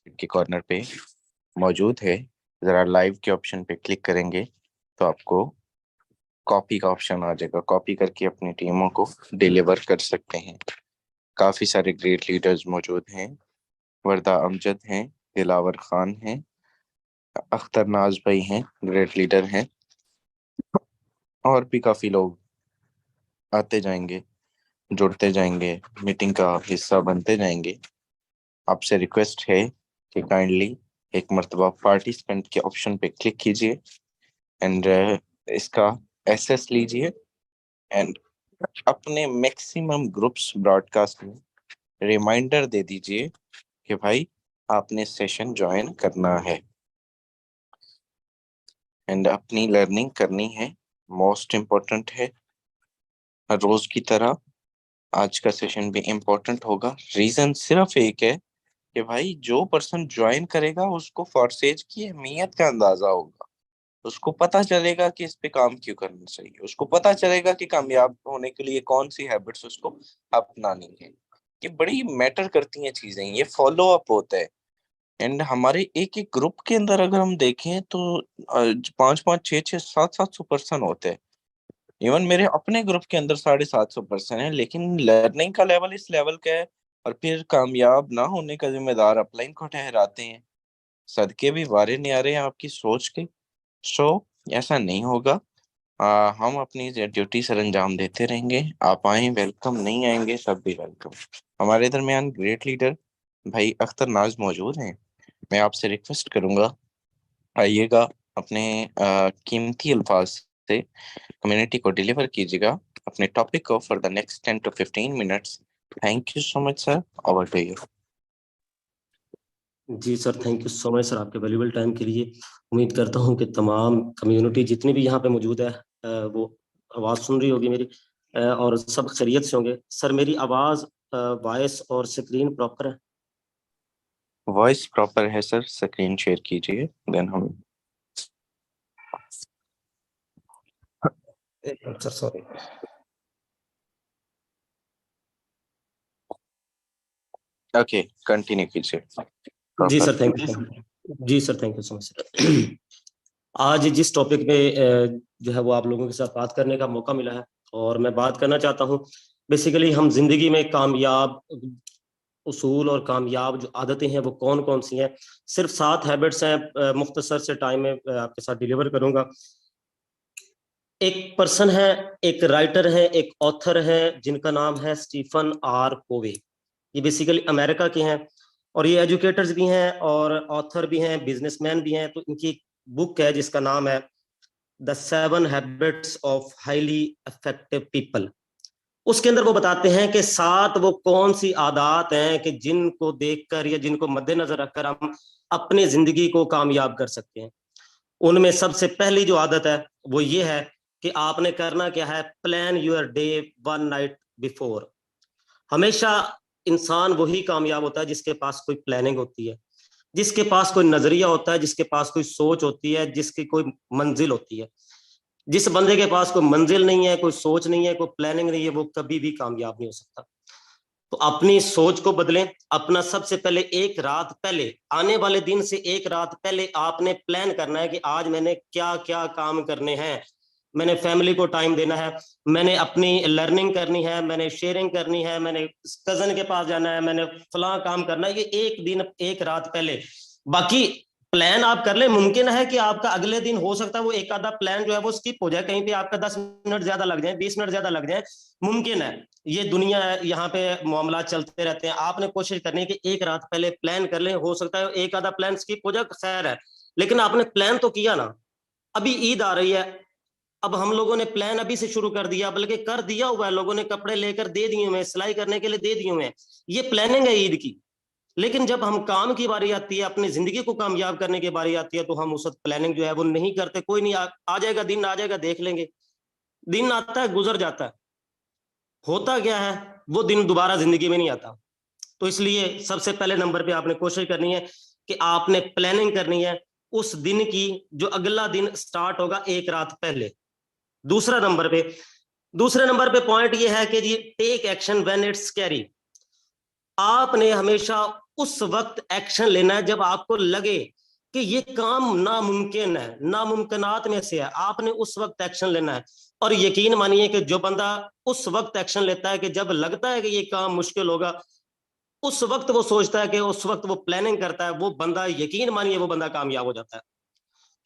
के कॉर्नर पे मौजूद है। ज़रा लाइव के ऑप्शन पे क्लिक करेंगे तो आपको कॉपी का ऑप्शन आ जाएगा। कॉपी करके अपनी टीमों को डिलीवर कर सकते हैं। काफ़ी सारे ग्रेट लीडर्स मौजूद हैं। वर्दा अमजद हैं, दिलावर खान हैं, अख्तर नाज भाई हैं, ग्रेट लीडर हैं, और भी काफ़ी लोग आते जाएंगे, जुड़ते जाएंगे, मीटिंग का हिस्सा बनते जाएंगे। आपसे रिक्वेस्ट है कि काइंडली एक मर्तबा पार्टिसिपेंट के ऑप्शन पे क्लिक कीजिए एंड इसका एसेस लीजिए एंड अपने मैक्सिमम ग्रुप्स ब्रॉडकास्ट में रिमाइंडर दे दीजिए कि भाई आपने सेशन ज्वाइन करना है एंड अपनी लर्निंग करनी है। मोस्ट इम्पोर्टेंट है। हर रोज की तरह आज का सेशन भी इम्पोर्टेंट होगा। रीजन सिर्फ एक है कि भाई जो पर्सन ज्वाइन करेगा उसको फॉरसेज की अहमियत का अंदाजा होगा। उसको पता चलेगा कि इस पे काम क्यों करना चाहिए। उसको पता चलेगा कि कामयाब होने के लिए कौन सी हैबिट्स उसको अपनानी है। ये बड़ी मैटर करती हैं चीजें, ये फॉलो अप होता है। एंड हमारे एक एक ग्रुप के अंदर अगर हम देखें तो 5-5 6-6 700 पर्सन होते हैं। इवन मेरे अपने ग्रुप के अंदर 750 पर्सन है, लेकिन लर्निंग का लेवल इस लेवल का है। और फिर कामयाब ना होने का जिम्मेदार अपलाइन को ठहराते हैं। सदके भी वारे नहीं आ रहे हैं आपकी सोच के। सो ऐसा नहीं होगा। हम अपनी ड्यूटी सर अंजाम देते रहेंगे। आप आए वेलकम, नहीं आएंगे सब भी वेलकम। हमारे दरमियान ग्रेट लीडर भाई अख्तर नाज मौजूद हैं। मैं आपसे रिक्वेस्ट करूंगा, आइएगा, अपने कीमती अल्फाज से कम्युनिटी को डिलीवर कीजिएगा अपने टॉपिक को for the next 10 to 15 minutes। Thank you so much sir, over to you. जी sir, thank you so much sir आपके वैल्यूबल टाइम के लिए। उम्मीद करता हूँ कि तमाम कम्युनिटी जितनी भी यहाँ पे मौजूद है वो आवाज़ सुन रही होगी मेरी, और सब खैरियत से होंगे। सर मेरी आवाज़, वॉइस और स्क्रीन प्रॉपर है? वॉइस प्रॉपर है सर, स्क्रीन शेयर कीजिए देन हम। Sir sorry. ओके, कंटिन्यू कीजिए। जी प्रॉपर। Sir, thank you. जी sir, thank you so much sir. आज जिस टॉपिक पे जो है वो आप लोगों के साथ बात करने का मौका मिला है, और मैं बात करना चाहता हूँ बेसिकली हम जिंदगी में कामयाब उसूल और कामयाब जो आदतें हैं वो कौन कौन सी हैं। सिर्फ 7 हैबिट्स हैं, मुख्तसर से टाइम में आपके साथ डिलीवर करूंगा। एक पर्सन है, एक राइटर है, एक ऑथर है जिनका नाम है स्टीफन आर कोवे। ये बेसिकली अमेरिका के हैं और ये एजुकेटर्स भी हैं और ऑथर भी हैं, बिजनेसमैन भी हैं। तो इनकी बुक है जिसका नाम है the 7 habits of highly effective people. उसके अंदर वो बताते हैं कि 7 वो कौन सी आदत हैं कि जिनको देखकर या जिनको मद्देनजर रखकर हम अपनी जिंदगी को कामयाब कर सकते हैं। उनमें सबसे पहली जो आदत है वो ये है कि आपने करना क्या है, plan your day 1 night before. हमेशा इंसान वही कामयाब होता है जिसके पास कोई प्लानिंग होती है, जिसके पास कोई नजरिया होता है, जिसके पास कोई सोच होती है, जिसकी कोई मंजिल होती है। जिस बंदे के पास कोई मंजिल नहीं है, कोई सोच नहीं है, कोई प्लानिंग नहीं है, वो कभी भी कामयाब नहीं हो सकता। तो अपनी सोच को बदलें। अपना सबसे पहले एक रात पहले, आने वाले दिन से एक रात पहले आपने प्लान करना है कि आज मैंने क्या क्या काम करने हैं। मैंने फैमिली को टाइम देना है, मैंने अपनी लर्निंग करनी है, मैंने शेयरिंग करनी है, मैंने कजन के पास जाना है, मैंने फलां काम करना है। ये एक दिन एक रात पहले। बाकी प्लान आप कर ले, मुमकिन है कि आपका अगले दिन हो सकता है वो एक आधा प्लान जो है वो स्किप हो जाए, कहीं पे आपका 10 मिनट ज्यादा लग जाए, 20 मिनट ज्यादा लग जाए, मुमकिन है। ये दुनिया है, यहाँ पे मामला चलते रहते हैं। आपने कोशिश करनी है कि एक रात पहले प्लान कर लें। हो सकता है एक आधा प्लान स्किप हो जाए, खैर है, लेकिन आपने प्लान तो किया ना। अभी ईद आ रही है, अब हम लोगों ने प्लान अभी से शुरू कर दिया, बल्कि कर दिया हुआ है, लोगों ने कपड़े लेकर दे दिए हुए, सिलाई करने के लिए दे दिए हुए। ये प्लानिंग है ईद की। लेकिन जब हम काम की बारी आती है, अपनी जिंदगी को कामयाब करने की बारी आती है, तो हम उस प्लानिंग जो है वो नहीं करते। कोई नहीं, आ जाएगा दिन, आ जाएगा, देख लेंगे। दिन आता है, गुजर जाता है, होता क्या है वो दिन दोबारा जिंदगी में नहीं आता। तो इसलिए सबसे पहले नंबर पे आपने कोशिश करनी है कि आपने प्लानिंग करनी है उस दिन की, जो अगला दिन स्टार्ट होगा एक रात पहले। दूसरा नंबर पे दूसरे नंबर पे पॉइंट ये है कि जी take action when it's scary. आपने हमेशा उस वक्त एक्शन लेना है जब आपको लगे कि ये काम नामुमकिन है, नामुमकिनात में से है, आपने उस वक्त एक्शन लेना है। और यकीन मानिए कि जो बंदा उस वक्त एक्शन लेता है कि जब लगता है कि ये काम मुश्किल होगा, उस वक्त वो सोचता है कि उस वक्त वो प्लानिंग करता है, वो बंदा यकीन मानिए वो बंदा कामयाब हो जाता है।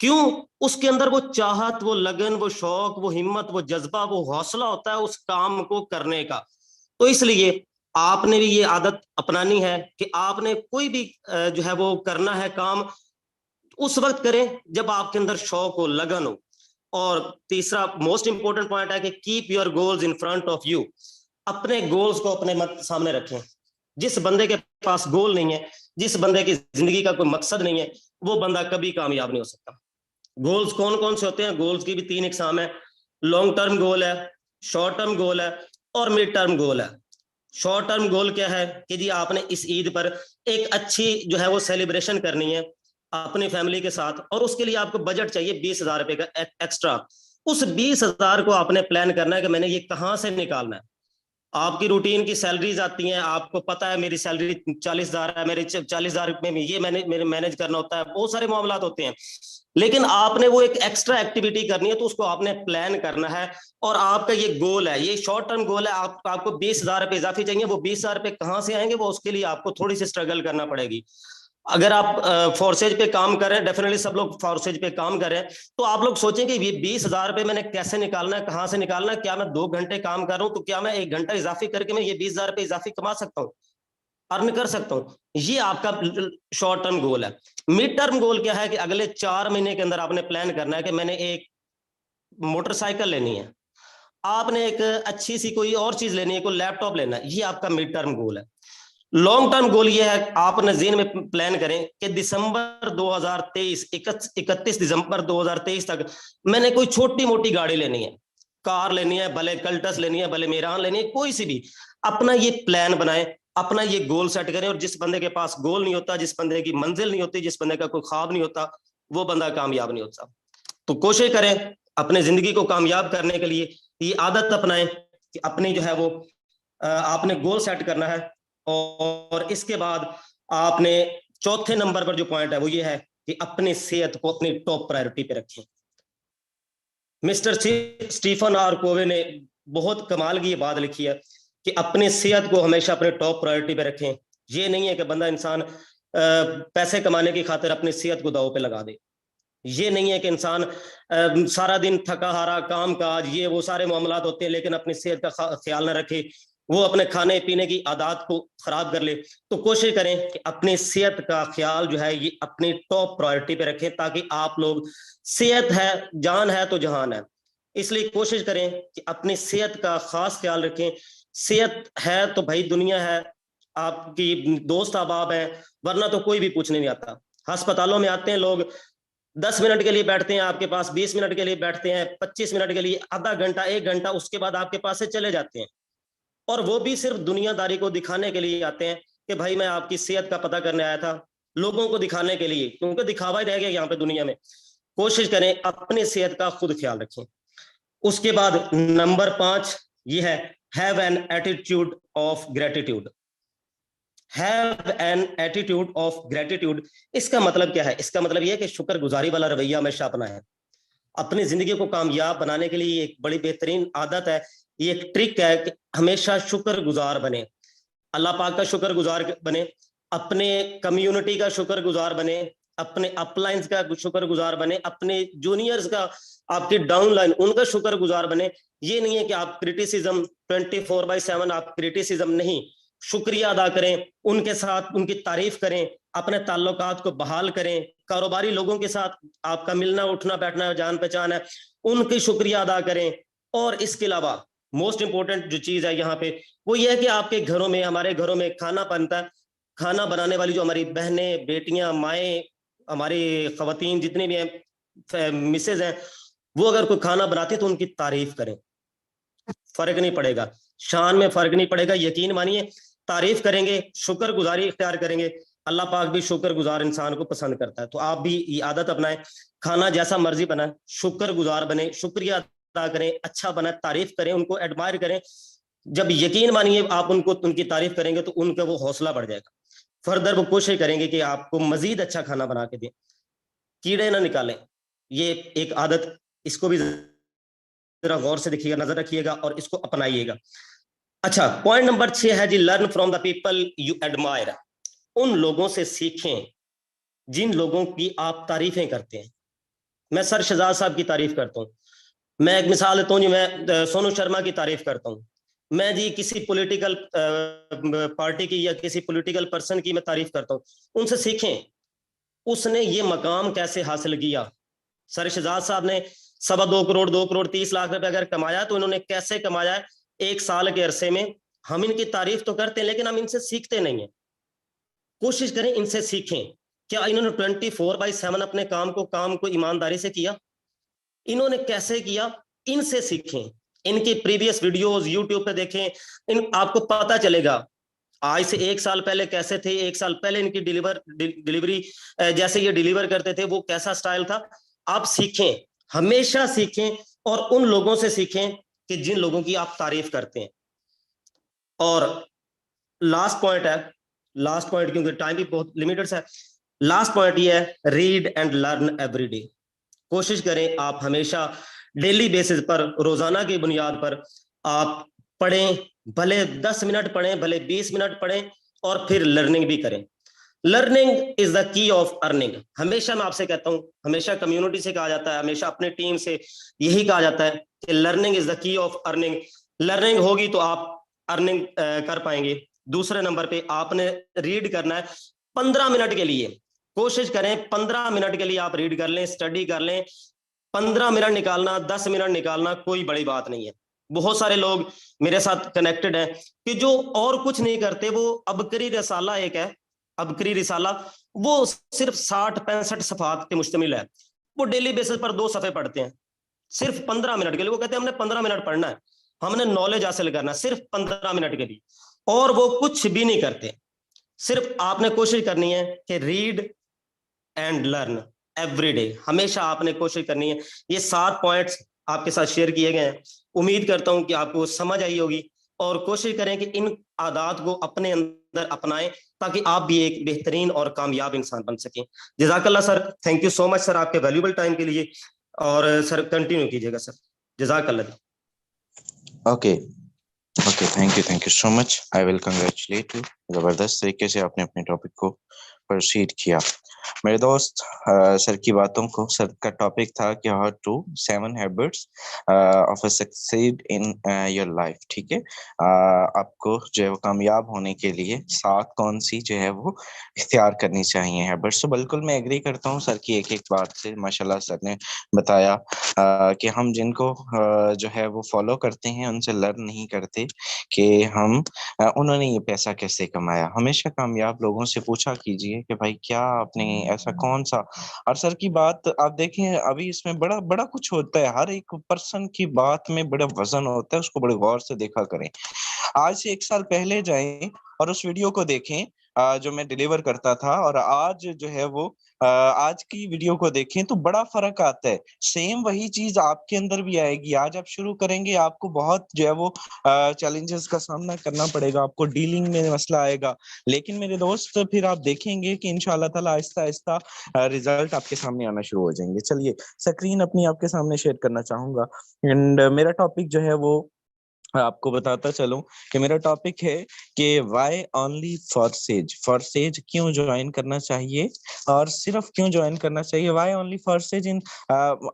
क्यों? उसके अंदर वो चाहत, वो लगन, वो शौक, वो हिम्मत, वो जज्बा, वो हौसला होता है उस काम को करने का। तो इसलिए आपने भी ये आदत अपनानी है कि आपने कोई भी जो है वो करना है काम, उस वक्त करें जब आपके अंदर शौक हो, लगन हो। और तीसरा मोस्ट इंपॉर्टेंट पॉइंट है कि keep your goals in front of you. अपने गोल्स को अपने सामने रखें। जिस बंदे के पास गोल नहीं है, जिस बंदे की जिंदगी का कोई मकसद नहीं है, वो बंदा कभी कामयाब नहीं हो सकता। गोल्स कौन कौन से होते हैं? गोल्स की भी 3 इकसाम है। लॉन्ग टर्म गोल है, शॉर्ट टर्म गोल है और मिड टर्म गोल है। शॉर्ट टर्म गोल क्या है कि जी आपने इस ईद पर एक अच्छी जो है वो सेलिब्रेशन करनी है अपनी फैमिली के साथ, और उसके लिए आपको बजट चाहिए 20,000 रुपए का एक्स्ट्रा। उस 20,000 को आपने प्लान करना है कि मैंने ये कहां से निकालना है। आपकी रूटीन की सैलरीज आती हैं, आपको पता है मेरी सैलरी 40,000 है, मेरे 40,000 में ये मेरे मैनेज करना होता है, बहुत सारे मामला होते हैं। लेकिन आपने वो एक एक्स्ट्रा एक्टिविटी करनी है, तो उसको आपने प्लान करना है। और आपका ये गोल है, ये शॉर्ट टर्म गोल है, आपको 20,000 रुपए इजाफी चाहिए। वो 20,000 रुपए कहां से आएंगे, वो उसके लिए आपको थोड़ी सी स्ट्रगल करना पड़ेगी। अगर आप फोर्सेज पे काम कर रहे हैं, डेफिनेटली सब लोग फोर्सेज पे काम कर रहे हैं, तो आप लोग सोचेंगे ये 20,000 रुपए मैंने कैसे निकालना है, कहां से निकालना है? क्या मैं 2 घंटे काम कर रहा हूं तो क्या मैं 1 घंटा इजाफी करके मैं ये 20,000 रुपए इजाफी कमा सकता हूँ, अर्न कर सकता हूँ? ये आपका शॉर्ट टर्म गोल है। मिड टर्म गोल क्या है कि अगले 4 महीने के अंदर आपने प्लान करना है कि मैंने एक मोटरसाइकिल लेनी है, आपने एक अच्छी सी कोई और चीज लेनी है, कोई लैपटॉप लेना है। ये आपका मिड टर्म गोल है। लॉन्ग टर्म गोल ये है, आपने जेन में प्लान करें कि दिसंबर 2023, 31 दिसंबर 2023 तक मैंने कोई छोटी मोटी गाड़ी लेनी है, कार लेनी है, भले कल्टस लेनी है, भले मेरान लेनी है, कोई सी भी। अपना ये प्लान बनाएं, अपना ये गोल सेट करें। और जिस बंदे के पास गोल नहीं होता, जिस बंदे की मंजिल नहीं होती, जिस बंदे का कोई ख्वाब नहीं होता, वो बंदा कामयाब नहीं होता। तो कोशिश करें अपने जिंदगी को कामयाब करने के लिए ये आदत अपनाएं कि अपनी जो है वो आपने गोल सेट करना है। और इसके बाद आपने चौथे नंबर पर जो पॉइंट है वो ये है कि अपनी सेहत को अपनी टॉप प्रायोरिटी पे रखें। मिस्टर स्टीफन आर कोवे ने बहुत कमाल की ये बात लिखी है कि अपनी सेहत को हमेशा अपने टॉप प्रायोरिटी पे रखें। ये नहीं है कि बंदा इंसान पैसे कमाने की खातिर अपनी सेहत को दांव पे लगा दे। ये नहीं है कि इंसान सारा दिन थका हारा काम काज ये वो सारे मामला होते हैं, लेकिन अपनी सेहत का ख्याल ना रखे, वो अपने खाने पीने की आदत को खराब कर ले। तो कोशिश करें कि अपनी सेहत का ख्याल जो है ये अपनी टॉप प्रायोरिटी पे रखें, ताकि आप लोग, सेहत है जान है तो जहान है, इसलिए कोशिश करें कि अपनी सेहत का खास ख्याल रखें। सेहत है तो भाई दुनिया है, आपकी दोस्त अहबाब है, वरना तो कोई भी पूछने नहीं आता। अस्पतालों में आते हैं लोग, 10 मिनट के लिए बैठते हैं आपके पास, 20 मिनट के लिए बैठते हैं, 25 मिनट के लिए, आधा घंटा, 1 घंटा, उसके बाद आपके पास से चले जाते हैं। और वो भी सिर्फ दुनियादारी को दिखाने के लिए आते हैं कि भाई मैं आपकी सेहत का पता करने आया था, लोगों को दिखाने के लिए, क्योंकि दिखावा ही रह गया यहाँ पे दुनिया में। कोशिश करें अपनी सेहत का खुद ख्याल रखें। उसके बाद नंबर 5 ये है, have an attitude of gratitude. Have an attitude of gratitude, इसका मतलब क्या है? इसका मतलब यह है कि शुक्रगुजारी वाला रवैया हमेशा अपना है। अपनी जिंदगी को कामयाब बनाने के लिए एक बड़ी बेहतरीन आदत है, ये एक ट्रिक है कि हमेशा शुक्रगुजार बने, अल्लाह पाक का शुक्रगुजार बने, अपने कम्युनिटी का शुक्रगुजार बने, अपने अपलाइंस का शुक्रगुजार बने, अपने जूनियर्स का, आपकी डाउनलाइन उनका शुक्रगुजार बने। ये नहीं है कि आप क्रिटिसिज्म 24/7 आप क्रिटिसिज्म नहीं, शुक्रिया अदा करें, उनके साथ उनकी तारीफ करें, अपने ताल्लुकात को बहाल करें, कारोबारी लोगों के साथ आपका मिलना उठना बैठना जान पहचान है, उनकी शुक्रिया अदा करें। और इसके अलावा मोस्ट इंपॉर्टेंट जो चीज है यहाँ पे वो ये है कि आपके घरों में, हमारे घरों में खाना बनता है, खाना बनाने वाली जो हमारी बहनें, बेटियां, माएँ, हमारी खवातीन जितनी भी हैं, मिसेज हैं, वो अगर कोई खाना बनाती है तो उनकी तारीफ करें। फर्क नहीं पड़ेगा, शान में फर्क नहीं पड़ेगा, यकीन मानिए, तारीफ करेंगे, शुक्रगुजारी इख्तियार करेंगे, अल्लाह पाक भी शुक्रगुजार इंसान को पसंद करता है। तो आप भी ये आदत अपनाएं, खाना जैसा मर्जी बनाए, शुक्रगुजार बने, शुक्रिया अदा करें, अच्छा बनाए, तारीफ करें, उनको एडमायर करें। जब यकीन मानिए आप उनको उनकी तारीफ करेंगे तो उनका वो हौसला बढ़ जाएगा। फर्दर वो कोशिश करेंगे कि आपको मजीद अच्छा खाना बना के दें, कीड़े ना निकालें। ये एक आदत, इसको भी जरा गौर से देखिएगा, नजर रखिएगा और इसको अपनाइएगा। अच्छा, पॉइंट नंबर 6 है जी, learn from the people you admire. उन लोगों से सीखें जिन लोगों की आप तारीफें करते हैं। मैं सर शहजाद साहब की तारीफ करता हूँ, मैं एक मिसाल देता हूँ जी, मैं सोनू शर्मा की तारीफ करता हूँ, मैं जी किसी पॉलिटिकल पार्टी की या किसी पॉलिटिकल पर्सन की मैं तारीफ करता हूँ। उनसे सीखें, उसने ये मकाम कैसे हासिल किया। सर शहजाद साहब ने 2.25 करोड़ 2 करोड़ 30 लाख रुपए अगर कमाया तो इन्होंने कैसे कमाया है 1 साल के अरसे में। हम इनकी तारीफ तो करते हैं लेकिन हम इनसे सीखते नहीं है। कोशिश करें इनसे सीखें। क्या इन्होंने 24/7 अपने काम को ईमानदारी से किया? इन्होंने कैसे किया? इनसे सीखें, इनकी प्रीवियस वीडियोस यूट्यूब पे देखें, इन आपको पता चलेगा आज से 1 साल पहले कैसे थे, 1 साल पहले इनकी डिलीवरी जैसे ये डिलीवर करते थे वो कैसा स्टाइल था। आप सीखें, हमेशा सीखें और उन लोगों से सीखें कि जिन लोगों की आप तारीफ करते हैं। और लास्ट पॉइंट है, लास्ट पॉइंट क्योंकि टाइम भी बहुत लिमिटेड है, लास्ट पॉइंट ये है, read and learn every day. कोशिश करें आप हमेशा डेली बेसिस पर, रोजाना की बुनियाद पर आप पढ़ें, भले 10 मिनट पढ़ें, भले 20 मिनट पढ़ें और फिर लर्निंग भी करें। Learning is the key of earning. हमेशा मैं आपसे कहता हूं, हमेशा कम्युनिटी से कहा जाता है, हमेशा अपने टीम से यही कहा जाता है कि learning is the key of earning. Learning होगी तो आप अर्निंग कर पाएंगे। दूसरे नंबर पे आपने रीड करना है 15 मिनट के लिए। कोशिश करें 15 मिनट के लिए आप रीड कर लें, स्टडी कर लें। 15 मिनट निकालना, 10 मिनट निकालना कोई बड़ी बात नहीं है। बहुत सारे लोग मेरे साथ कनेक्टेड हैं कि जो और कुछ नहीं करते, वो अबकरी रिसाला एक है, अबकरी रिसाला, वो सिर्फ 60-65 सफात पे मुश्तमिल है। वो डेली बेसिस पर 2 सफे पढ़ते हैं, सिर्फ 15 मिनट के लिए। वो कहते हैं हमने 15 मिनट पढ़ना है, हमने नॉलेज हासिल करना है, सिर्फ 15 मिनट के लिए। और वो कुछ भी नहीं करते। सिर्फ आपने कोशिश करनी है कि read and learn every day. हमेशा आपने कोशिश करनी है। ये 7 पॉइंट्स आपके साथ शेयर किए गए हैं। उम्मीद करता हूं कि आपको समझ आई होगी और कोशिश करें कि इन आदात को अपने अंदर अपनाएं ताकि आप भी एक बेहतरीन और कामयाब इंसान बन सकें। जजाकल्ला sir, thank you so much sir आपके वैल्यूबल टाइम के लिए। और सर कंटिन्यू कीजिएगा सर, जजाकल्ला। Okay okay, thank you so much. I will congratulate you. जबरदस्त तरीके से आपने अपने टॉपिक को प्रोसीड किया। मेरे दोस्त, सर की बातों को, सर का टॉपिक था कि how to 7 habits of a succeed in your life. ठीक है, आपको जो है वो कामयाब होने के लिए 7 कौन सी जो है वो इख्तियार करनी चाहिए हैबिट्स। तो बिल्कुल मैं एग्री करता हूँ सर की एक एक बात से। माशाल्लाह सर ने बताया कि हम जिनको जो है वो फॉलो करते हैं उनसे लर्न नहीं करते कि हम उन्होंने ये पैसा कैसे कमाया। हमेशा कामयाब लोगों से पूछा कीजिए कि भाई क्या आपने ऐसा कौन सा। और सर की बात आप देखें, अभी इसमें बड़ा बड़ा कुछ होता है, हर एक पर्सन की बात में बड़ा वजन होता है, उसको बड़े गौर से देखा करें। आज से 1 साल पहले जाएं और उस वीडियो को देखें जो मैं डिलीवर करता था, और आज जो है वो आज की वीडियो को देखें तो बड़ा फर्क आता है। सेम वही चीज आपके अंदर भी आएगी। आज आप शुरू करेंगे, आपको बहुत जो है वो चैलेंजेस का सामना करना पड़ेगा, आपको डीलिंग में मसला आएगा। लेकिन मेरे दोस्त फिर आप देखेंगे कि इंशाल्लाह ताला आहिस्ता आहिस्ता रिजल्ट आपके सामने आना शुरू हो जाएंगे। चलिए स्क्रीन अपनी आपके सामने शेयर करना चाहूंगा। एंड मेरा टॉपिक जो है वो आपको बताता चलूं कि मेरा टॉपिक है कि वाई ओनली फॉर सेज क्यों ज्वाइन करना चाहिए, और सिर्फ क्यों ज्वाइन करना चाहिए। Why only forces in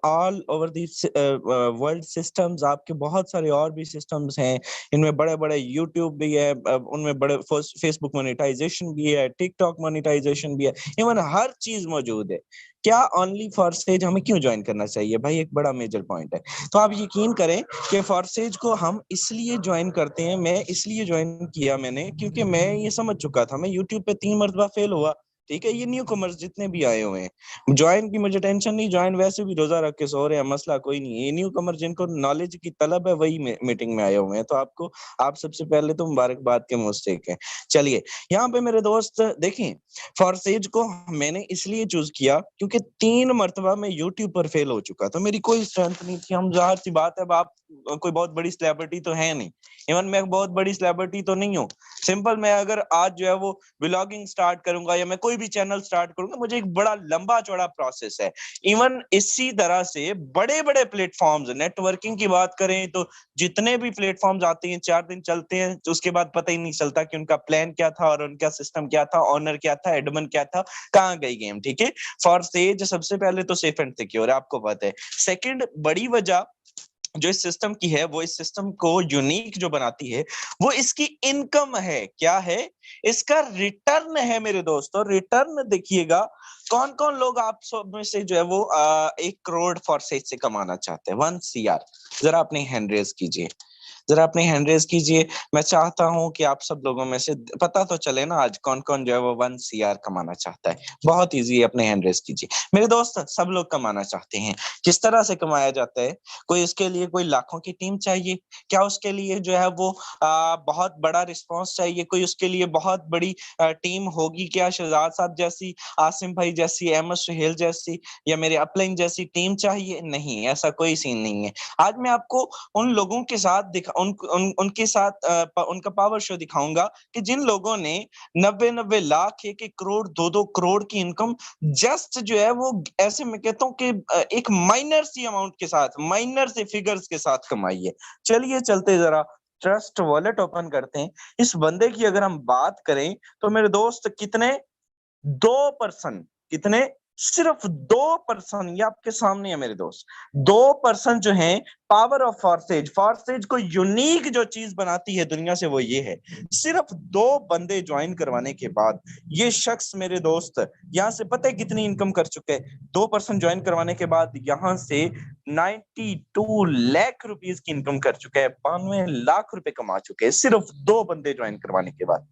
all over this world systems. आपके बहुत सारे और भी सिस्टम्स हैं, इनमें बड़े बड़े यूट्यूब भी है, उनमें बड़े फेसबुक मोनेटाइजेशन भी है, टिकटॉक मोनेटाइजेशन भी है, इवन हर चीज मौजूद है। क्या ओनली फॉर सेज हमें क्यों ज्वाइन करना चाहिए भाई, एक बड़ा मेजर पॉइंट है। तो आप यकीन करें कि फॉरसेज को हम इसलिए ज्वाइन करते हैं, मैं इसलिए ज्वाइन किया मैंने, क्योंकि मैं ये समझ चुका था। मैं यूट्यूब पे 3 मरतबा फेल हुआ, ठीक है। ये न्यू कमर्स जितने भी आए हुए हैं, ज्वाइन की मुझे टेंशन नहीं, ज्वाइन वैसे भी रोजा रख के सो रहे हैं, मसला कोई नहीं है। ये न्यू कमर जिनको नॉलेज की तलब है वही मीटिंग में आए हुए हैं। तो आपको, आप सबसे पहले तो मुबारकबाद के मुस्तहिक हैं। चलिए यहाँ पे मेरे दोस्त देखें, फॉरसेज को मैंने इसलिए चूज किया क्योंकि 3 मरतबा मैं यूट्यूब पर फेल हो चुका था, मेरी कोई स्ट्रेंथ नहीं थी। हम जाहिर सी बात है, अब आप कोई बहुत बड़ी सेलिब्रिटी तो है नहीं, इवन मैं बहुत बड़ी सेलिब्रिटी तो नहीं हूँ। सिंपल मैं अगर आज जो है वो व्लॉगिंग स्टार्ट करूंगा या मैं कोई भी चैनल स्टार्ट करूंगा, मुझे एक बड़ा लंबा चौड़ा प्रोसेस है। इवन इसी तरह से बड़े बड़े प्लेटफॉर्म्स, नेटवर्किंग की बात करें तो जितने भी प्लेटफॉर्म्स आते हैं 4 दिन चलते हैं, तो उसके बाद पता ही नहीं चलता कि उनका प्लान क्या था और उनका सिस्टम क्या था, ऑनर क्या था, एडमिन क्या था, कहाँ गई गेम। ठीक है, फॉर सेज सबसे पहले तो सेफ एंड सिक्योर, आपको पता है। सेकंड बड़ी वजह जो इस सिस्टम की है, वो इस सिस्टम को यूनिक जो बनाती है वो इसकी इनकम है। क्या है? इसका रिटर्न है मेरे दोस्तों। रिटर्न देखिएगा, कौन कौन लोग आप सब में से जो है वो 1 करोड़ फॉर सेज से कमाना चाहते हैं, 1 CR? जरा अपनी हैंड रेज कीजिए, जरा अपनी हैंड रेज कीजिए। मैं चाहता हूं कि आप सब लोगों में से पता तो चले ना आज कौन कौन जो है वो 1 CR कमाना चाहता है। बहुत इजी है, अपने हैंड रेज कीजिए मेरे दोस्त। सब लोग कमाना चाहते हैं। किस तरह से कमाया जाता है? कोई उसके लिए कोई लाखों की टीम चाहिए क्या? उसके लिए जो है वो बहुत बड़ा रिस्पॉन्स चाहिए? कोई उसके लिए बहुत बड़ी टीम होगी क्या? शहजाद साहब जैसी, आसिम भाई जैसी, अहमद सुहेल जैसी, या मेरे अपलाइन जैसी टीम चाहिए? नहीं, ऐसा कोई सीन नहीं है। आज मैं आपको उन लोगों के साथ उनके साथ उनका पावर शो दिखाऊंगा कि जिन लोगों ने 90-90 लाख, 1-1 करोड़, 2-2 करोड़ की इनकम जस्ट जो है वो ऐसे मैं कहता हूँ कि एक माइनर सी अमाउंट के साथ, माइनर से फिगर्स के साथ कमाई है। चलिए चलते जरा ट्रस्ट वॉलेट ओपन करते हैं। इस बंदे की अगर हम बात करें तो मेरे दोस्त कितने 2%, कितने? सिर्फ 2%। ये आपके सामने है मेरे दोस्त। 2% जो है पावर ऑफ फॉर्सेज। फॉर्सेज को यूनिक जो चीज बनाती है दुनिया से वो ये है, सिर्फ 2 बंदे ज्वाइन करवाने के बाद ये शख्स मेरे दोस्त यहाँ से पता है कितनी इनकम कर चुके हैं? 2% ज्वाइन करवाने के बाद यहाँ से 92 लाख रुपीज की इनकम कर चुके हैं, 92 लाख रुपए कमा चुके हैं सिर्फ 2 बंदे ज्वाइन करवाने के बाद।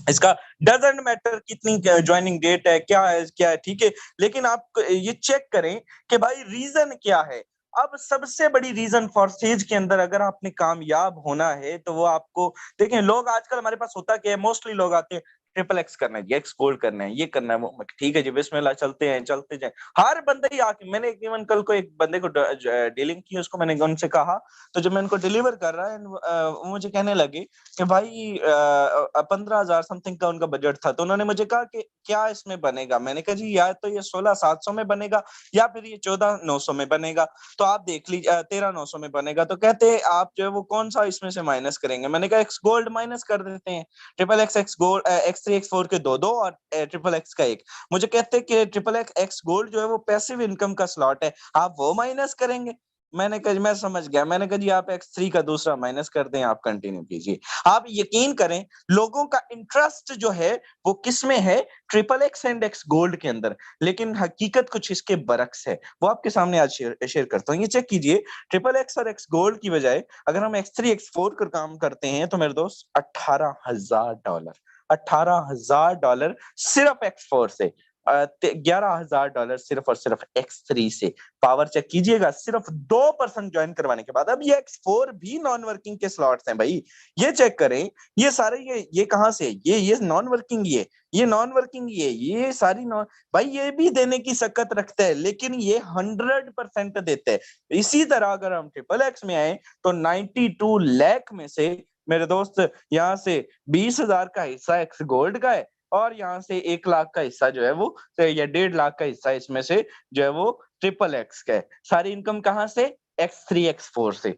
इसका डजेंट मैटर कितनी ज्वाइनिंग डेट है, क्या है, ठीक है, लेकिन आप ये चेक करें कि भाई रीजन क्या है। अब सबसे बड़ी रीजन फॉर सेज के अंदर अगर आपने कामयाब होना है तो वो आपको देखें, लोग आजकल हमारे पास होता क्या है, मोस्टली लोग आते हैं ट्रिपल एक्स करना है जी, एक्स गोल्ड करना है, ये करना है वो, ठीक है जी, बिस्मिल्लाह, चलते हैं चलते जाए। हर बंदे ही आके, मैंने इवन कल को एक बंदे को डीलिंग की, उसको मैंने उनसे कहा, तो जब मैं उनको डिलीवर कर रहा है वो मुझे कहने लगे कि भाई 15,000 समथिंग का उनका बजट था। तो उन्होंने मुझे कहा कि क्या इसमें बनेगा? मैंने कहा जी या तो ये 16,700 में बनेगा या फिर ये 14,900 में बनेगा, तो आप देख लीजिए, 13,900 में बनेगा। तो कहते आप जो है वो कौन सा इसमें से माइनस करेंगे? मैंने कहा एक्स गोल्ड माइनस कर देते हैं, triple x, x gold, X3 X4 के दो और ट्रिपल एक्स का एक। मुझे कहते कि ट्रिपल एक्स गोल्ड जो है वो पैसिव इनकम का स्लॉट है, आप वो माइनस करेंगे। मैंने कहा मैं समझ गया, मैंने कहा जी आप X3 का दूसरा माइनस कर दें, आप कंटिन्यू कीजिए। आप यकीन करें, लोगों का इंटरेस्ट जो है वो किस में है? Triple x and x gold के अंदर। लेकिन हकीकत कुछ इसके बरक्स है, वो आपके सामने आज शेयर करता हूँ। ये चेक कीजिए, ट्रिपल एक्स और एक्स गोल्ड की बजाय अगर हम X3 X4 का काम करते हैं तो मेरे दोस्त $18,000, $18,000 सिर्फ X4 से, $11,000 सिर्फ और सिर्फ X3 से। पावर चेक कीजिएगा, सिर्फ 2% ज्वाइन करवाने के बाद। अब ये X4 भी नॉन वर्किंग के स्लॉट्स हैं भाई, ये चेक करें। ये सारे ये कहां से? ये नॉन वर्किंग, ये नॉन वर्किंग, ये सारी नॉन, भाई ये भी देने की सकत रखते हैं, लेकिन ये 100% देते हैं। इसी तरह अगर हम ट्रिपल एक्स में आए तो 92 लाख में से मेरे दोस्त यहाँ से 20,000 का हिस्सा एक्स गोल्ड का है, और यहाँ से 1 लाख का हिस्सा जो है वो, या 1.5 लाख का हिस्सा इसमें से जो है वो ट्रिपल एक्स का है। सारी इनकम कहाँ से? X3 X4 से।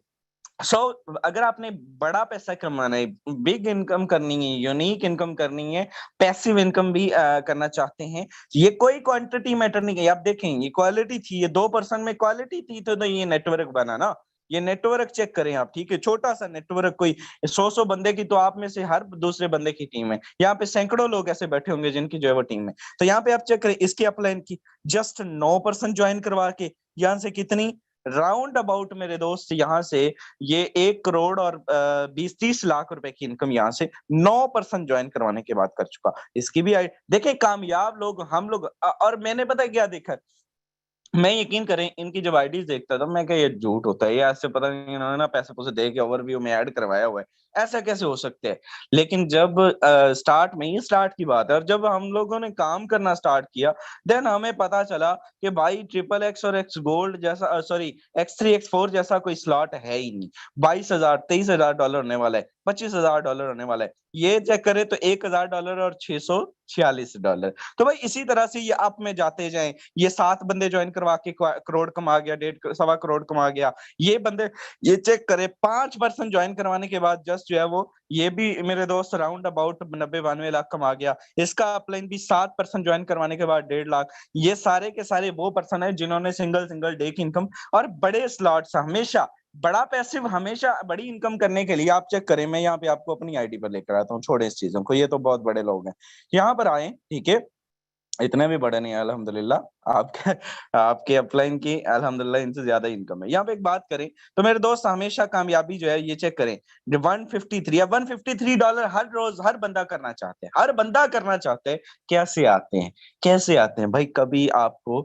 अगर आपने बड़ा पैसा कमाना है, बिग इनकम करनी है, यूनिक इनकम करनी है, पैसिव इनकम भी करना चाहते हैं, ये कोई क्वांटिटी मैटर नहीं है। आप देखें, ये क्वालिटी थी, ये 2% में क्वालिटी थी, तो ये नेटवर्क बना ना। ये नेटवर्क चेक करें आप, ठीक है, छोटा सा नेटवर्क, कोई 100 बंदे की, तो आप में से हर दूसरे बंदे की टीम है। यहाँ पे सैकड़ों लोग ऐसे बैठे होंगे जिनकी जो है वो टीम है। तो यहाँ पे आप चेक करें, इसकी अपलाइन की जस्ट 9% ज्वाइन करवा के यहाँ से कितनी राउंड अबाउट मेरे दोस्त, यहाँ से ये 1 करोड़ और 20-30 लाख रुपए की इनकम यहाँ से 9% ज्वाइन करवाने के बाद कर चुका। इसकी भी देखें, कामयाब लोग हम लोग, और मैंने पता है क्या देखा, मैं यकीन करें इनकी जब आईडीज देखता था मैं क्या, ये झूठ होता है, ये ऐसे पता नहीं इन्होंने ना पैसे पूसे दे के ओवरव्यू में ऐड करवाया हुआ है। ऐसा कैसे हो सकता है? लेकिन जब स्टार्ट में ही स्टार्ट की बात है और जब हम लोगों ने काम करना स्टार्ट किया, देन हमें पता चला कि भाई ट्रिपल एक्स और एक्स गोल्ड जैसा सॉरी X3 X4 जैसा कोई स्लॉट है ही नहीं। 22,000 $23,000 होने वाला है, $25,000 होने वाला है। ये चेक करें तो $1,000 और $646। तो भाई इसी तरह से ये अप में जाते जाएं। ये 7 बंदे ज्वाइन करवा के करोड़ कमा गया, 1.5 सवा करोड़ कमा गया। ये बंदे ये चेक करें 5% ज्वाइन करवाने के बाद जस्ट जो है वो ये भी मेरे दोस्त राउंड अबाउट 90-92 लाख कमा गया। इसका अपलाइन भी 7% ज्वाइन करवाने के बाद 1.5 लाख। ये सारे के सारे वो पर्सन है जिन्होंने सिंगल सिंगल डे की इनकम और बड़े स्लॉट्स हमेशा बड़ा पैसिव हमेशा बड़ी इनकम करने के लिए आप चेक करें। मैं यहाँ पे आपको अपनी आईडी पर लेकर आता हूँ, छोड़े इस चीजों को, ये तो बहुत बड़े लोग हैं। यहाँ पर आए, ठीक है, इतने भी बड़े नहीं है अल्हम्दुलिल्लाह। आपके आपके अपलाइन की अल्हम्दुलिल्लाह इनसे ज्यादा इनकम है। यहाँ पे एक बात करें तो मेरे दोस्त हमेशा कामयाबी जो है ये चेक करें, 153 या $153 हर रोज हर बंदा करना चाहते हैं, हर बंदा करना चाहते हैं। कैसे आते हैं, कैसे आते हैं भाई? कभी आपको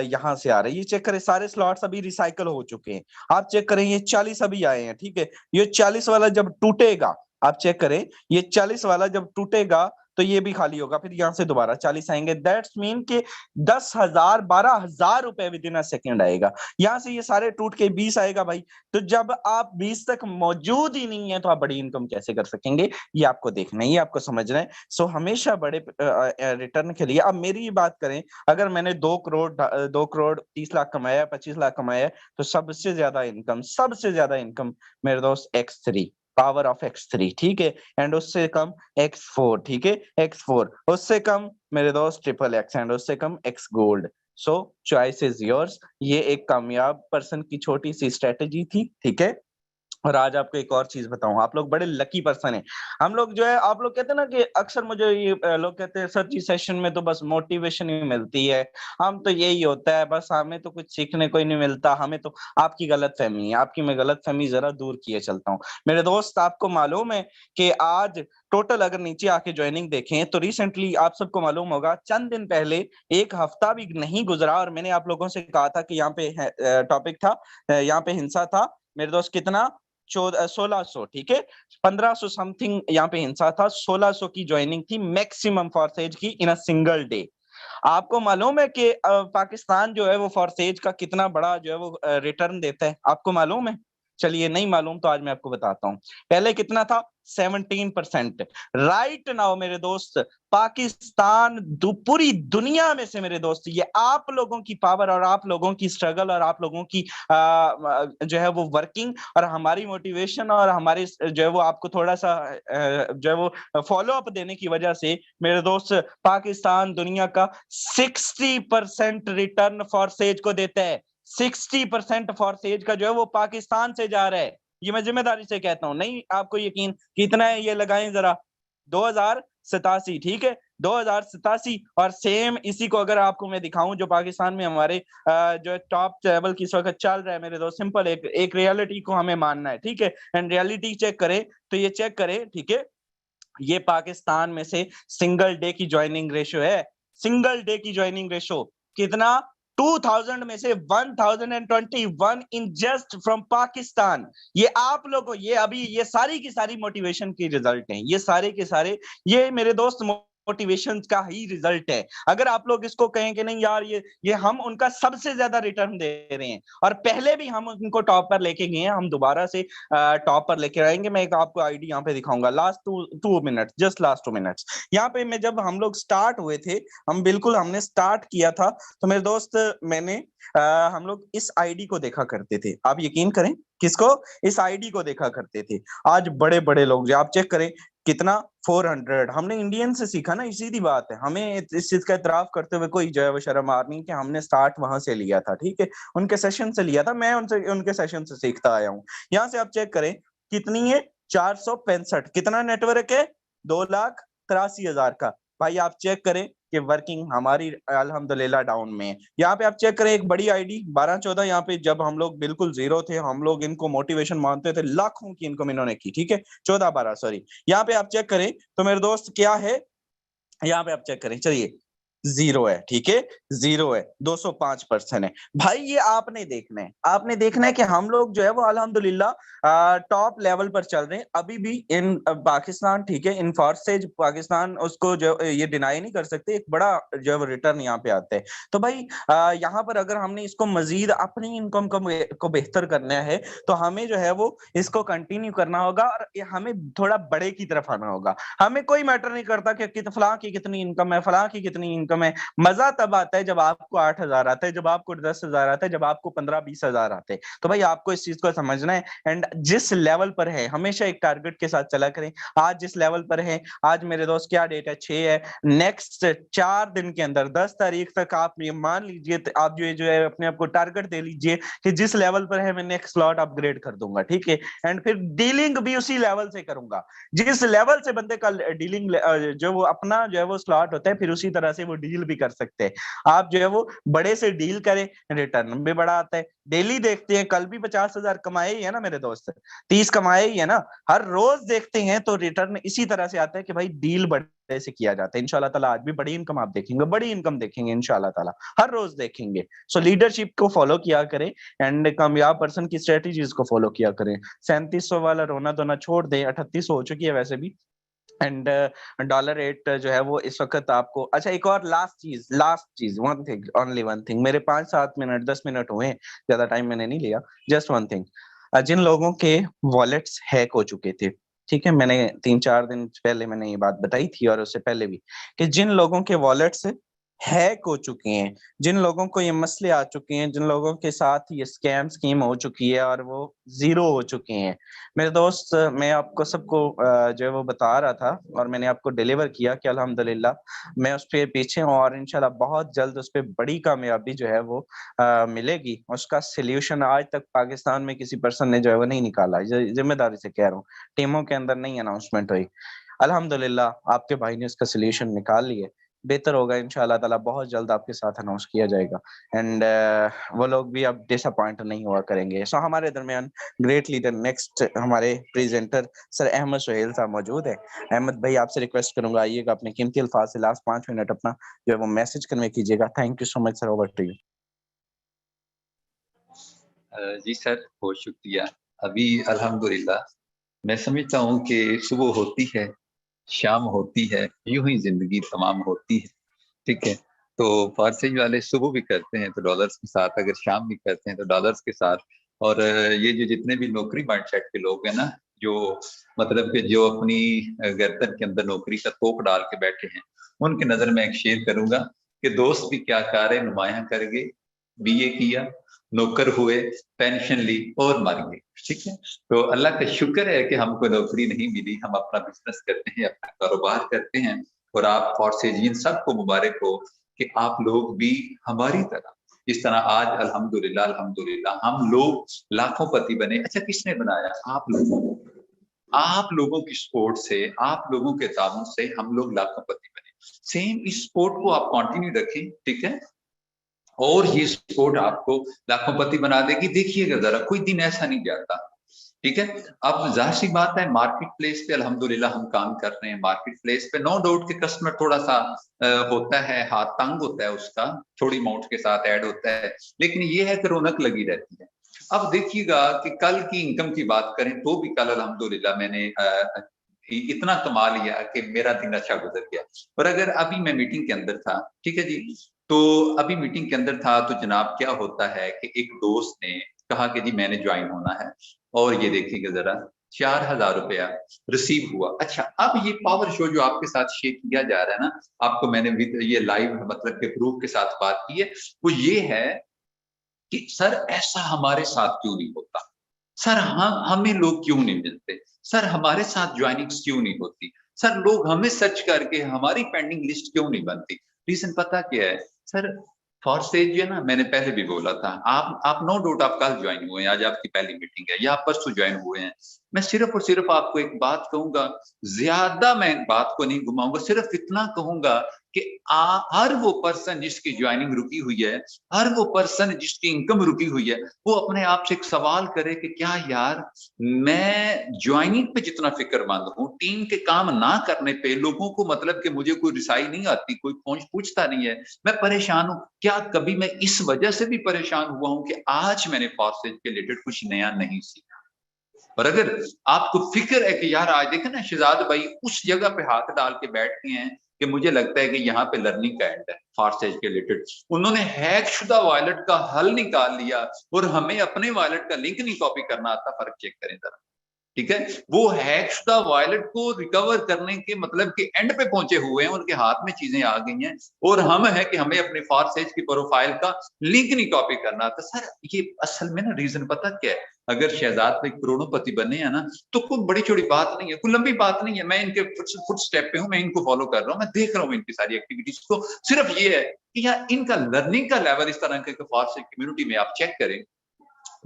यहाँ से आ रहे हैं, ये चेक करें सारे स्लॉट्स अभी रिसाइकल हो चुके हैं। आप चेक करें ये 40 अभी आए हैं, ठीक है। ये 40 वाला जब टूटेगा, आप चेक करें ये 40 वाला जब टूटेगा तो ये भी खाली होगा, फिर यहाँ से दोबारा 40 आएंगे। दैट्स मीन कि 10,000 12,000 रुपए विद इन अ सेकेंड आएगा। यहाँ से ये सारे टूट के 20 आएगा भाई। तो जब आप 20 तक मौजूद ही नहीं है तो आप बड़ी इनकम कैसे कर सकेंगे? ये आपको देखना है, ये आपको समझना है। सो हमेशा बड़े रिटर्न के लिए अब मेरी ही बात करें, अगर मैंने 2 करोड़ 30 लाख कमाया, 25 लाख कमाया, तो सबसे ज्यादा इनकम मेरे दोस्त X3 पावर ऑफ X3, ठीक है। एंड उससे कम X4, ठीक है, X4 उससे कम मेरे दोस्त ट्रिपल एक्स एंड उससे कम X gold. So choice is yours. ये एक कामयाब पर्सन की छोटी सी स्ट्रेटेजी थी, ठीक है। और आज आपको एक और चीज बताऊं, आप लोग बड़े लकी पर्सन हैं। हम लोग जो है, आप लोग कहते हैं ना कि अक्सर मुझे ये लोग कहते हैं सर जी सेशन में तो बस मोटिवेशन ही मिलती है, हम तो यही होता है, बस हमें तो कुछ सीखने को ही नहीं मिलता, हमें तो। आपकी गलत फहमी है, आपकी मैं गलत फहमी जरा दूर किए चलता हूँ। मेरे दोस्त आपको मालूम है कि आज टोटल अगर नीचे आके ज्वाइनिंग देखें तो रिसेंटली आप सबको मालूम होगा चंद दिन पहले, एक हफ्ता भी नहीं गुजरा और मैंने आप लोगों से कहा था कि यहाँ पे टॉपिक था, यहाँ पे हिंसा था मेरे दोस्त, कितना 1600, ठीक है, 1500 समथिंग यहाँ पे हिंसा था, 1600 की ज्वाइनिंग थी मैक्सिमम फॉरसेज की इन अ सिंगल डे। आपको मालूम है कि पाकिस्तान जो है वो फॉरसेज का कितना बड़ा जो है वो रिटर्न देता है? आपको मालूम है? चलिए नहीं मालूम तो आज मैं आपको बताता हूँ। पहले कितना था? 17%। राइट नाउ मेरे दोस्त पाकिस्तान पूरी दुनिया में से मेरे दोस्त, ये आप लोगों की पावर और आप लोगों की स्ट्रगल और आप लोगों की जो है वो वर्किंग और हमारी मोटिवेशन और हमारे जो है वो आपको थोड़ा सा जो है वो फॉलो अप देने की वजह से मेरे दोस्त पाकिस्तान दुनिया का 60% रिटर्न फॉरसेज को देता है। 60% फॉरसेज का जो है वो पाकिस्तान से जा रहा है। ये मैं जिम्मेदारी से कहता हूं, नहीं आपको यकीन कितना है ये लगाएं जरा, 2087, ठीक है, 2087। और सेम इसी को अगर आपको मैं दिखाऊं जो पाकिस्तान में हमारे जो टॉप लेवल की इस वक्त चल रहा है मेरे दोस्त, सिंपल एक रियलिटी को हमें मानना है, ठीक है। एंड रियलिटी चेक करें तो ये चेक करें, ठीक है, ये पाकिस्तान में से सिंगल डे की ज्वाइनिंग रेशियो है। सिंगल डे की ज्वाइनिंग रेशियो कितना? 2000 में से 1021 इन जस्ट फ्रॉम पाकिस्तान। ये आप लोगों, ये अभी ये सारी की सारी मोटिवेशन की रिजल्ट हैं, ये सारे के सारे ये मेरे दोस्त मोटिवेशन का ही रिजल्ट है। अगर आप लोग इसको कहें कि नहीं यार ये हम उनका सबसे ज्यादा रिटर्न दे रहे हैं और पहले भी हम उनको टॉप पर लेके गए हैं, हम दोबारा से टॉप पर लेके आएंगे। मैं एक आपको आईडी यहाँ पे दिखाऊंगा, last two minutes, just last 2 minutes. यहाँ पे मैं जब हम लोग स्टार्ट हुए थे, हमने स्टार्ट किया था तो मेरे दोस्त मैंने हम लोग इस आईडी को देखा करते थे। आप यकीन करें, किसको? इस आईडी को देखा करते थे। आज बड़े बड़े लोग जो आप चेक करें कितना 400। हमने इंडियन से सीखा ना, सीधी बात है, हमें इस चीज का इतराफ करते हुए कोई जो है वो शर्म आ नहीं कि हमने स्टार्ट वहां से लिया था, ठीक है, उनके सेशन से लिया था, मैं उनसे उनके सेशन से सीखता आया हूँ। यहाँ से आप चेक करें कितनी है, 465। कितना नेटवर्क है? 2,83,000 का। भाई आप चेक करें कि वर्किंग हमारी अल्हम्दुलिल्लाह डाउन में है। यहाँ पे आप चेक करें एक बड़ी आईडी 12-14, यहाँ पे जब हम लोग बिल्कुल जीरो थे, हम लोग इनको मोटिवेशन मानते थे, लाखों की इनकम इन्होंने की, ठीक है, 14-12 सॉरी। यहाँ पे आप चेक करें तो मेरे दोस्त क्या है, यहाँ पे आप चेक करें, चलिए जीरो है, ठीक है, जीरो है, 205% है भाई। ये आपने देखना है कि हम लोग जो है वो अल्हम्दुलिल्लाह टॉप लेवल पर चल रहे हैं अभी भी इन पाकिस्तान, ठीक है। इन फॉर से पाकिस्तान उसको जो ये डिनाई नहीं कर सकते, एक बड़ा जो है वो रिटर्न यहाँ पे आता है। तो भाई यहाँ पर अगर हमने इसको मजीद अपनी इनकम को बेहतर करना है तो हमें जो है वो इसको कंटिन्यू करना होगा और हमें थोड़ा बड़े की तरफ आना होगा। हमें कोई मैटर नहीं करता कि फलां की कितनी इनकम है, फलां की कितनी इनकम है। मजा तब आता है जब आपको 8,000 आता है, जब आपको 10,000 आता है, जब आपको 15-20,000 आते हैं। तो भाई आपको इस चीज को समझना है। एंड जिस लेवल पर है हमेशा एक टारगेट के साथ चला करें। आज जिस लेवल पर है, आज मेरे दोस्त क्या डेट है, 6 है, नेक्स्ट 4 दिन के अंदर 10 तारीख तक आप ये मान लीजिए, आप जो है अपने आप को टारगेट दे लीजिए कि जिस लेवल पर है मैं नेक्स्ट स्लॉट अपग्रेड कर दूंगा, ठीक है। एंड फिर डीलिंग भी उसी लेवल से करूंगा जिस लेवल से बंदे का डीलिंग जो वो अपना जो है वो स्लॉट होता है, फिर उसी तरह से वो डील भी कर सकते हैं। आप जो है वो बड़े से डील करें, रिटर्न भी बड़ा आता है। डेली देखते हैं, कल भी 50,000 कमाए ही है ना मेरे दोस्त, 30 कमाए ही है ना। हर रोज देखते हैं तो रिटर्न इसी तरह से आता है कि भाई डील बड़े से किया जाता है। इंशाल्लाह ताला आज भी बड़ी इनकम आप देखेंगे, बड़ी इनकम देखेंगे इंशाल्लाह ताला, हर रोज देखेंगे। सो लीडरशिप को फॉलो किया करें एंड कामयाब पर्सन की स्ट्रेटेजीज को फॉलो किया करें। 3700 वाला रोना धोना छोड़ दें, 3800 हो चुकी है वैसे भी। एंड डॉलर रेट जो है वो इस वक्त आपको, अच्छा एक और लास्ट चीज, one thing, only one thing. मेरे 5-7 मिनट 10 मिनट हुए, ज्यादा टाइम मैंने नहीं लिया। जस्ट वन थिंग, जिन लोगों के वॉलेट्स हैक हो चुके थे, ठीक है, मैंने 3-4 दिन पहले मैंने ये बात बताई थी और उससे पहले भी, कि जिन लोगों के वॉलेट्स हैक हो चुके हैं, जिन लोगों को ये मसले आ चुके हैं, जिन लोगों के साथ ये स्कीम हो चुकी है और वो जीरो हो चुके हैं, मेरे दोस्त, मैं आपको सबको जो है वो बता रहा था और मैंने आपको डिलीवर किया कि अल्हम्दुलिल्लाह मैं उस पर पीछे हूँ और इंशाल्लाह बहुत जल्द उस पर बड़ी कामयाबी जो है वो मिलेगी। उसका सोल्यूशन आज तक पाकिस्तान में किसी पर्सन ने जो है वो नहीं निकाला, जिम्मेदारी से कह रहा हूँ, टीमों के अंदर नहीं अनाउंसमेंट हुई। अल्हम्दुलिल्लाह आपके भाई ने इसका सोल्यूशन निकाल लिया, बेहतर होगा इंशाल्लाह ताला, बहुत जल्द आपके साथ अनाउंस किया जाएगा। एंड वो लोग भी अब डिसअपॉइंट नहीं हुआ करेंगे। सो हमारे दरमियान ग्रेट लीडर नेक्स्ट हमारे प्रेजेंटर सर अहमद सुहेल साहब मौजूद है। अहमद भाई आपसे रिक्वेस्ट करूंगा, आइएगा, अपने कीमती अल्फाज से लास्ट 5 मिनट अपना जो है वो मैसेज कन्वे कीजिएगा। Thank you so much sir, over to you. जी सर, बहुत शुक्रिया। अभी अल्हम्दुलिल्लाह मैं समझता हूँ कि सुबह होती है, शाम होती है, यूं ही जिंदगी तमाम होती है, ठीक है। तो फारसी वाले सुबह भी करते हैं तो डॉलर्स के साथ, अगर शाम भी करते हैं तो डॉलर्स के साथ। और ये जो जितने भी नौकरी माइंडसेट के लोग हैं ना, जो मतलब कि जो अपनी गर्दन के अंदर नौकरी का तोप डाल के बैठे हैं, उनके नजर में एक शेयर करूंगा कि दोस्त भी क्या कार्य नुमाया कर गए, बीए किया, नौकर हुए, पेंशन ली और मर गए, ठीक है। तो अल्लाह का शुक्र है कि हमको नौकरी नहीं मिली, हम अपना बिजनेस करते हैं, अपना कारोबार करते हैं। और आप फॉर्सेजीन सबको मुबारक हो कि आप लोग भी हमारी तरह, इस तरह आज अल्हम्दुलिल्लाह अल्हम्दुलिल्लाह हम लोग लाखों पति बने। अच्छा, किसने बनाया? आप लोगों को। आप लोगों की सपोर्ट से, आप लोगों के ताबन से हम लोग लाखों पति बने। सेम इस सपोर्ट को आप कंटिन्यू रखें, ठीक है, और ये सपोर्ट आपको लाखोंपति बना देगी। देखिएगा जरा, कोई दिन ऐसा नहीं जाता, ठीक है। अब जाहिर सी बात है, मार्केट प्लेस पे अल्हम्दुलिल्लाह हम काम कर रहे हैं। मार्केट प्लेस पे नो डाउट के कस्टमर थोड़ा सा होता है, हाथ तंग होता है उसका, थोड़ी अमाउंट के साथ ऐड होता है, लेकिन ये है कि रौनक लगी रहती है। अब देखिएगा कि कल की इनकम की बात करें तो भी कल अल्हम्दुलिल्लाह मैंने इतना कमा लिया कि मेरा दिन अच्छा गुजर गया। और अगर अभी मैं मीटिंग के अंदर था, ठीक है जी, तो अभी मीटिंग के अंदर था तो जनाब क्या होता है कि एक दोस्त ने कहा कि जी मैंने ज्वाइन होना है, और ये देखिएगा जरा 4,000 रुपया रिसीव हुआ। अच्छा, अब ये पावर शो जो आपके साथ शेयर किया जा रहा है ना, आपको मैंने ये लाइव मतलब के प्रूफ के साथ बात की है, वो ये है कि सर ऐसा हमारे साथ क्यों नहीं होता, सर हमें लोग क्यों नहीं मिलते, सर हमारे साथ ज्वाइनिंग्स क्यों नहीं होती, सर लोग हमें सर्च करके हमारी पेंडिंग लिस्ट क्यों नहीं बनती। रीजन पता क्या है सर? फॉरसेज जो है ना, मैंने पहले भी बोला था, आप नो डाउट आप कल ज्वाइन हुए हैं, आज आपकी पहली मीटिंग है या आप परसों ज्वाइन हुए हैं। मैं सिर्फ और सिर्फ आपको एक बात कहूंगा, ज्यादा मैं बात को नहीं घुमाऊंगा, सिर्फ इतना कहूंगा कि हर वो पर्सन जिसकी ज्वाइनिंग रुकी हुई है, हर वो पर्सन जिसकी इनकम रुकी हुई है, वो अपने आप से एक सवाल करे कि क्या यार मैं ज्वाइनिंग पे जितना फिक्रमंद हूँ, टीम के काम ना करने पे, लोगों को मतलब कि मुझे कोई रिसाई नहीं आती, कोई पूछता नहीं है, मैं परेशान हूँ, क्या कभी मैं इस वजह से भी परेशान हुआ हूँ कि आज मैंने फॉरेस्ट के रिलेटेड कुछ नया नहीं सीखा। और अगर आपको फिक्र है कि यार आज देखें ना शहजाद भाई उस जगह पे हाथ डाल के बैठ गए हैं कि मुझे लगता है कि यहाँ पे लर्निंग का एंड है फारसेज के रिलेटेड, उन्होंने हैक शुदा वॉलेट का हल निकाल लिया और हमें अपने वॉलेट का लिंक नहीं कॉपी करना आता। फर्क चेक करें जरा, ठीक है, वो हैक शुदा वॉलेट को रिकवर करने के मतलब के एंड पे पहुंचे हुए हैं, उनके हाथ में चीजें आ गई हैं और हम है कि हमें अपनी फारसेज की प्रोफाइल का लिंक नहीं कॉपी करना आता। सर ये असल में ना रीजन पता क्या है, अगर शहजाद भाई करोड़ोंपति बने हैं ना तो कोई बड़ी छोटी बात नहीं है, कोई लंबी बात नहीं है, मैं इनके फुट स्टेप पे हूँ, मैं इनको फॉलो कर रहा हूँ, मैं देख रहा हूँ इनकी सारी एक्टिविटीज को। सिर्फ ये है कि यार इनका लर्निंग का लेवल इस तरह के फारसेज कम्युनिटी में आप चेक करें,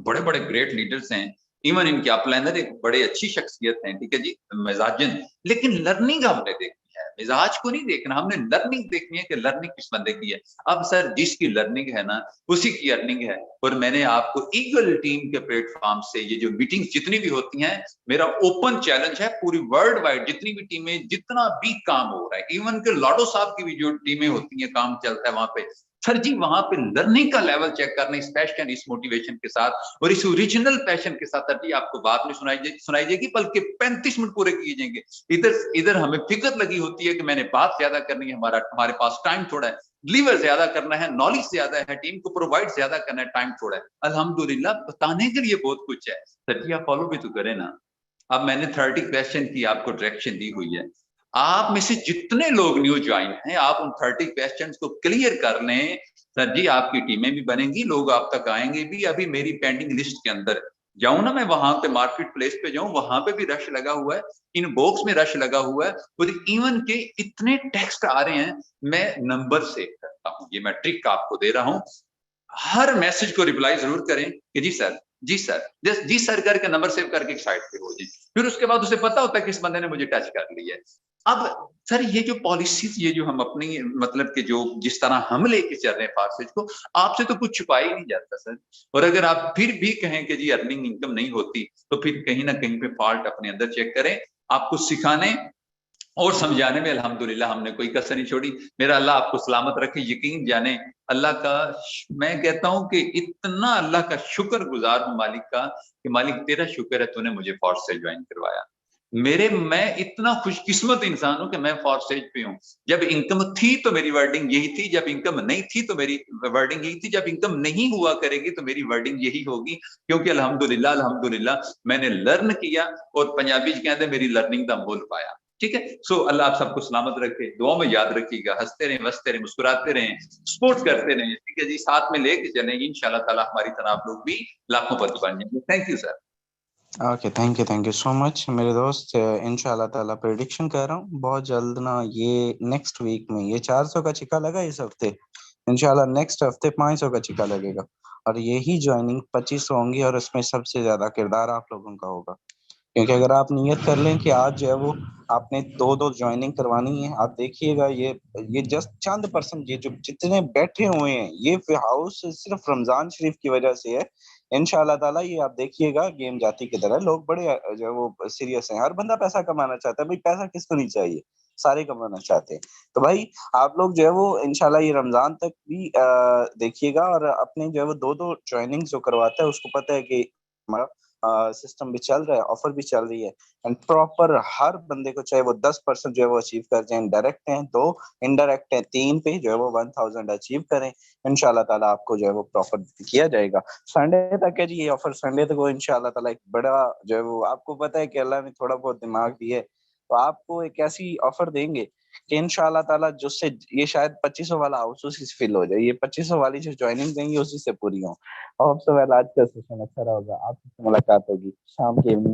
बड़े बड़े ग्रेट लीडर्स हैं, इवन इनके अपलाइनर एक बड़े अच्छी शख्सियत हैं, ठीक है जी, मिजाजन, लेकिन लर्निंग हमने देखनी है, मिजाज को नहीं देखना, हमने लर्निंग देखनी है कि लर्निंग किस बंदे की है। अब सर जिसकी लर्निंग है ना उसी की अर्निंग है। और मैंने आपको ईगल टीम के प्लेटफॉर्म से ये जो मीटिंग्स जितनी भी होती हैं, मेरा ओपन चैलेंज है पूरी वर्ल्ड वाइड जितनी भी टीमें, जितना भी काम हो रहा है, इवन के लाडो साहब की भी जो टीमें होती हैं, काम चलता है वहां पे, सर जी वहां पे लर्निंग का लेवल चेक करना, इस पैशन, इस मोटिवेशन के साथ और इस ओरिजिनल पैशन के साथ। सर जी आपको बात नहीं सुनाई देगी, बल्कि 35 मिनट पूरे किए जाएंगे। इधर हमें फिक्र लगी होती है कि मैंने बात ज्यादा करनी है, हमारे पास टाइम थोड़ा है, डिलीवर ज्यादा करना है, नॉलेज ज्यादा है, टीम को प्रोवाइड ज्यादा करना है, टाइम थोड़ा है। अल्हम्दुलिल्लाह बताने के लिए बहुत कुछ है, सर जी आप फॉलो भी तो करें ना। अब मैंने 30 क्वेश्चन की आपको डायरेक्शन दी हुई है, आप में से जितने लोग न्यू ज्वाइन हैं आप उन 30 क्वेश्चंस को क्लियर कर लें, सर जी आपकी टीमें भी बनेंगी, लोग आप तक आएंगे भी। अभी मेरी पेंडिंग लिस्ट के अंदर जाऊं ना मैं, वहां पे मार्केट प्लेस पे जाऊं, वहां पे भी रश लगा हुआ है, इन बॉक्स में रश लगा हुआ है, और इवन के इतने टेक्स्ट आ रहे हैं, मैं नंबर सेव करता हूं, ये मैं ट्रिक आपको दे रहा हूं। हर मैसेज को रिप्लाई जरूर करें कि जी सर, जी सर, जी सर करके नंबर सेव करके साइड पे हो जी, फिर उसके बाद उसे पता होता है कि इस बंदे ने मुझे टच कर लिया है। अब सर ये जो पॉलिसीज, ये जो हम अपनी मतलब कि जो जिस तरह हम लेके चल रहे हैं फारसेज को, आपसे तो कुछ छुपा ही नहीं जाता सर। और अगर आप फिर भी कहें कि जी अर्निंग इनकम नहीं होती, तो फिर कहीं ना कहीं पे फॉल्ट अपने अंदर चेक करें। आपको सिखाने और समझाने में अल्हम्दुलिल्लाह हमने कोई कसर नहीं छोड़ी। मेरा अल्लाह आपको सलामत रखे, यकीन जाने अल्लाह का, मैं कहता हूं कि इतना अल्लाह का शुक्र गुजार हूं मालिक का, कि मालिक तेरा शुक्र है तूने मुझे फोर्स से ज्वाइन करवाया। मैं इतना खुशकिस्मत इंसान हूं कि मैं फॉरसेज पे हूं। जब इनकम थी तो मेरी वर्डिंग यही थी, जब इनकम नहीं थी तो मेरी वर्डिंग यही थी, जब इनकम नहीं हुआ करेगी तो मेरी वर्डिंग यही होगी, क्योंकि अल्हम्दुलिल्लाह अल्हम्दुलिल्लाह मैंने लर्न किया और पंजाबी कहते हैं मेरी लर्निंग का मोल पाया। ठीक है, सो अल्लाह आप सबको सलामत रखे, दुआ में याद रखिएगा, हंसते रहें, बसते रहें, मुस्कुराते रहें, सपोर्ट करते रहें, ठीक है जी, साथ में लेके चलें, इंशाल्लाह ताला हमारी तरह आप लोग भी लाखों पति बन जाएंगे। Thank you sir. Okay, thank you so much मेरे दोस्त। इंशाल्लाह ताला प्रेडिक्शन कर रहा हूँ बहुत जल्द ना, ये नेक्स्ट वीक में ये 400 का छिक्का लगा इस हफ्ते, इंशाल्लाह नेक्स्ट हफ्ते 500 का छिक्का लगेगा, और यही ज्वाइनिंग 2500 होंगी, और उसमें सबसे ज्यादा किरदार आप लोगों का होगा। क्योंकि अगर आप नियत कर लें कि आज जो है वो आपने दो दो ज्वाइनिंग करवानी है, आप देखिएगा ये जस्ट चंद परसेंट, ये जो जितने बैठे हुए हैं ये हाउस सिर्फ रमजान शरीफ की वजह से है। इंशाल्लाह ताला ये आप देखिएगा गेम जाती की तरह, लोग बड़े जो है वो सीरियस हैं, हर बंदा पैसा कमाना चाहता है भाई, पैसा किसको नहीं चाहिए, सारे कमाना चाहते हैं। तो भाई आप लोग जो है वो इंशाल्लाह ये रमजान तक भी देखिएगा, और अपने जो है वो दो दो ज्वाइनिंग जो करवाता है उसको पता है कि हमारा सिस्टम भी चल रहा है, ऑफर भी चल रही है, एंड प्रॉपर हर बंदे को चाहे वो 10% जो है वो अचीव कर जाए, डायरेक्ट हैं 2, इनडायरेक्ट हैं 3 पे जो है वो 1000 अचीव करें, इंशाल्लाह ताला आपको जो है वो प्रॉफिट किया जाएगा। संडे तक है जी ये ऑफर, संडे तक वो इंशाल्लाह ताला एक बड़ा जो है वो, आपको पता है कि अल्लाह ने थोड़ा बहुत दिमाग दिया है, तो आपको एक ऐसी ऑफर देंगे कि इंशाल्लाह ताला जिससे ये शायद 2500 वाला हाउस उसी से फिल हो जाए, ये 2500 वाली जो ज्वाइनिंग देंगे उसी से पूरी हो। और सबसे पहले आज का सेशन अच्छा रहा होगा, आपसे मुलाकात होगी शाम के इवनिंग